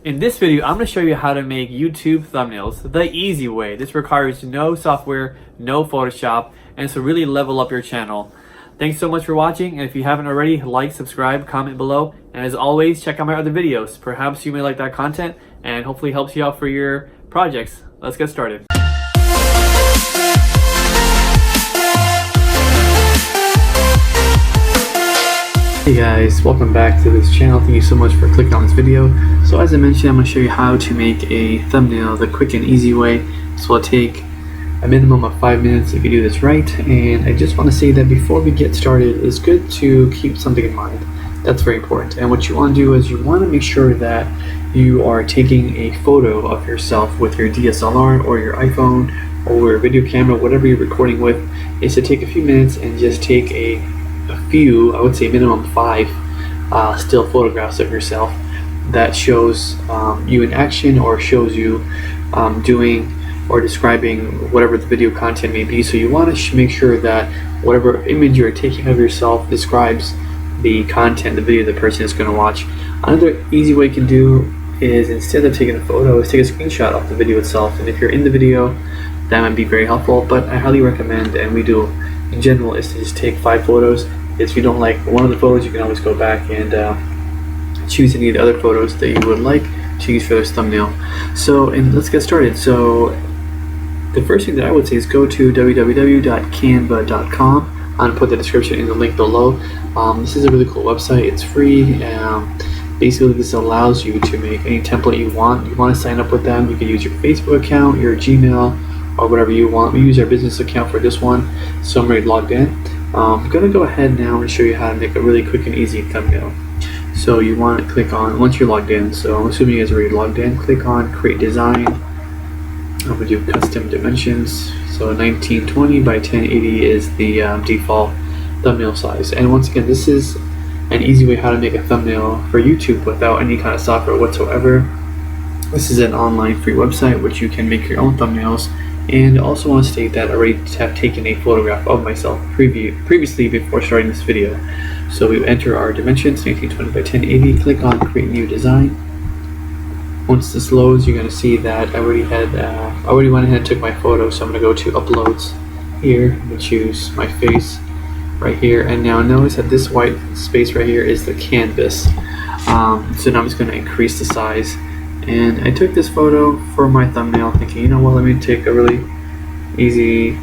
In this video, I'm going to show you how to make YouTube thumbnails the easy way. This requires no software, no Photoshop, and it's to really level up your channel. Thanks so much for watching, and if you haven't already, like, subscribe, comment below, and as always, check out my other videos. Perhaps you may like that content, and hopefully helps you out for your projects. Let's get started. Hey guys, welcome back to this channel. Thank you so much for clicking on this video. So as I mentioned, I'm going to show you how to make a thumbnail the quick and easy way. This will take a minimum of 5 minutes if you do this right. And I just want to say that before we get started, it's good to keep something in mind. That's very important. And what you want to do is you want to make sure that you are taking a photo of yourself with your DSLR or your iPhone or your video camera, whatever you're recording with, is to take a few minutes and just take a few, I would say minimum 5 still photographs of yourself that shows you in action or shows you doing or describing whatever the video content may be. So you want to make sure that whatever image you're taking of yourself describes the content, the video the person is going to watch. Another easy way you can do is, instead of taking a photo, is take a screenshot of the video itself. And if you're in the video, that might be very helpful, but I highly recommend, and we do in general, is to just take 5 photos. If you don't like one of the photos, you can always go back and choose any of the other photos that you would like to use for this thumbnail. So, and let's get started. So the first thing that I would say is go to www.canva.com. I'm going to put the description in the link below. This is a really cool website. It's free. Basically, this allows you to make any template you want. You want to sign up with them, you can use your Facebook account, your Gmail, or whatever you want. We use our business account for this one, so I'm already logged in. I'm going to go ahead now and show you how to make a really quick and easy thumbnail. So you want to click on, once you're logged in, so I'm assuming you guys are already logged in, click on Create Design. I'm going to do custom dimensions. So 1920 by 1080 is the default thumbnail size. And once again, this is an easy way how to make a thumbnail for YouTube without any kind of software whatsoever. This is an online free website which you can make your own thumbnails. And I also want to state that I already have taken a photograph of myself previously before starting this video. So we enter our dimensions, 1920 by 1080, click on Create New Design. Once this loads, you're going to see that I already went ahead and took my photo. So I'm going to go to Uploads here, I'm going to choose my face right here. And now notice that this white space right here is the canvas. So now I'm just going to increase the size. And I took this photo for my thumbnail thinking, you know what, let me take a really easy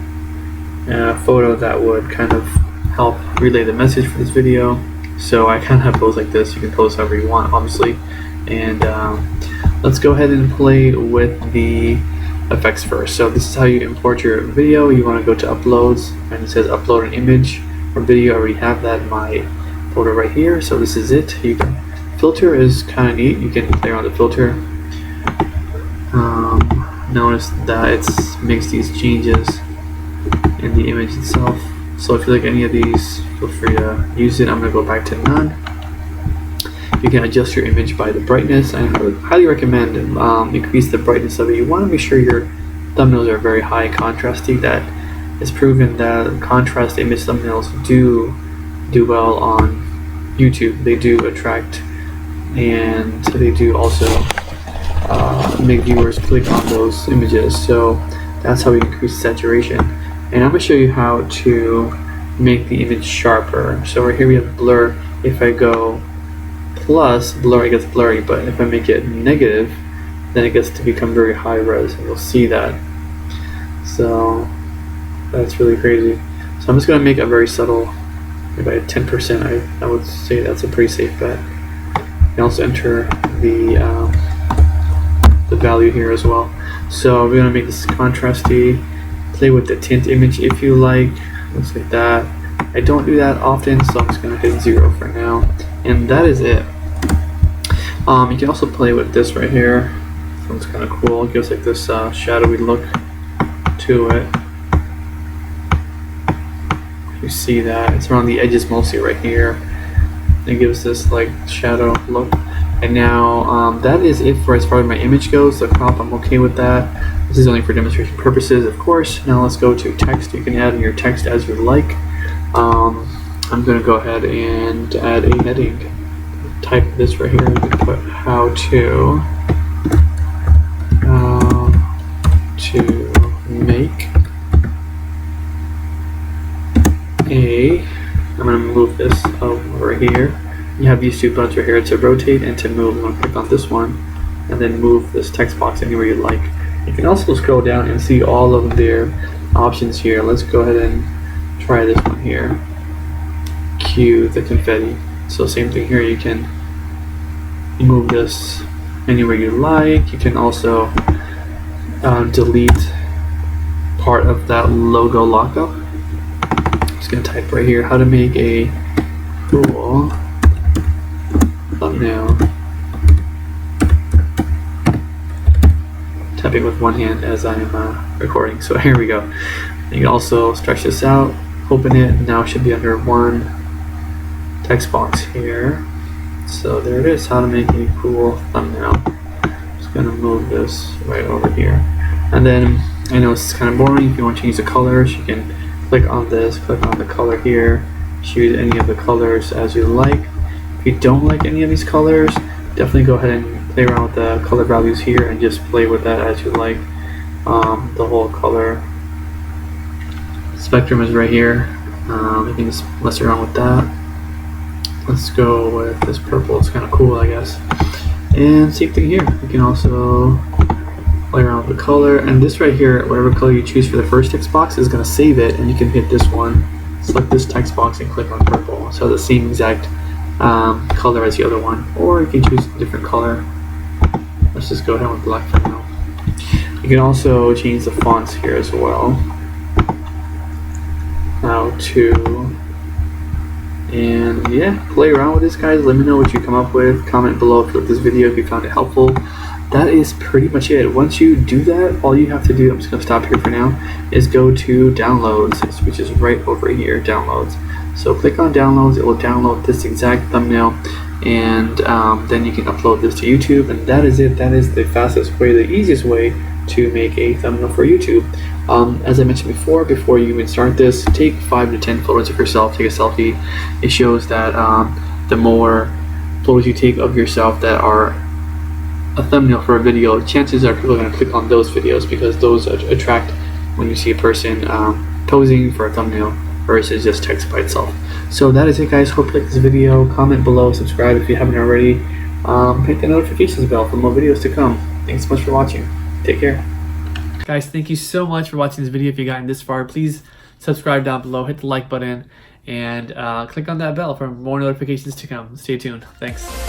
photo that would kind of help relay the message for this video. So I kind of have pose like this. You can pose however you want, obviously. And let's go ahead and play with the effects first. So this is how you import your video. You want to go to Uploads, and it says Upload an Image or Video. I already have that in my photo right here. So this is it. Filter is kind of neat. You can play around the filter. Notice that it makes these changes in the image itself. So if you like any of these, feel free to use it. I'm going to go back to none. You can adjust your image by the brightness. I highly recommend increase the brightness of it. You want to make sure your thumbnails are very high contrasty. That is proven that contrast image thumbnails do well on YouTube. They do attract, and they do also make viewers click on those images. So that's how we increase saturation. And I'm going to show you how to make the image sharper. So right here we have blur. If I go plus blur, it gets blurry, but if I make it negative, then it gets to become very high res, and you'll see that. So that's really crazy. So I'm just going to make a very subtle, maybe at 10%. I would say that's a pretty safe bet. You can also enter the value here as well. So we're going to make this contrasty. Play with the tint image if you like. Looks like that. I don't do that often, so I'm just going to hit 0 for now. And that is it. You can also play with this right here. So it's kind of cool. It gives like this shadowy look to it. You see that it's around the edges mostly right here. It gives this like shadow look. And now that is it for as far as my image goes. The crop, I'm okay with that. This is only for demonstration purposes, of course. Now let's go to text. You can add in your text as you like. I'm going to go ahead and add a heading. Type this right here. I'm going to put how to to make I'm going to move this over here. You have these two buttons right here to rotate and to move. I'm going to click on this one and then move this text box anywhere you like. You can also scroll down and see all of their options here. Let's go ahead and try this one here. Cue the confetti. So same thing here, you can move this anywhere you like. You can also delete part of that logo lockup. I'm just going to type right here how to make a cool thumbnail. Tapping with one hand as I am recording. So here we go. You can also stretch this out, open it. Now it should be under one text box here. So there it is, how to make a cool thumbnail. Just gonna move this right over here. And then I know it's kind of boring. If you want to change the colors, you can click on this, click on the color here, choose any of the colors as you like. If you don't like any of these colors, definitely go ahead and play around with the color values here and just play with that as you like. The whole color spectrum is right here. You can just mess around with that. Let's go with this purple. It's kind of cool, I guess. And same thing here. You can also play around with the color. And this right here, whatever color you choose for the first text box is going to save it. And you can hit this one, select this text box, and click on purple. So the same exact color as the other one. Or you can choose a different color. Let's just go ahead with black for now. You can also change the fonts here as well. How to... And yeah, play around with this, guys. Let me know what you come up with. Comment below if you liked this video, if you found it helpful. That is pretty much it. Once you do that, all you have to do, I'm just going to stop here for now, is go to downloads, which is right over here, downloads. So click on downloads, it will download this exact thumbnail, and then you can upload this to YouTube, and that is it. That is the fastest way, the easiest way to make a thumbnail for YouTube. As I mentioned before you even start this, take 5 to 10 photos of yourself. Take a selfie. It shows that the more photos you take of yourself that are a thumbnail for a video, chances are people are going to click on those videos because those attract when you see a person posing for a thumbnail versus just text by itself. So that is it, guys. Hope you liked this video. Comment below, subscribe if you haven't already. Hit the notifications bell for more videos to come. Thanks so much for watching. Take care. Guys, thank you so much for watching this video. If you've gotten this far, please subscribe down below, hit the like button, and click on that bell for more notifications to come. Stay tuned. Thanks.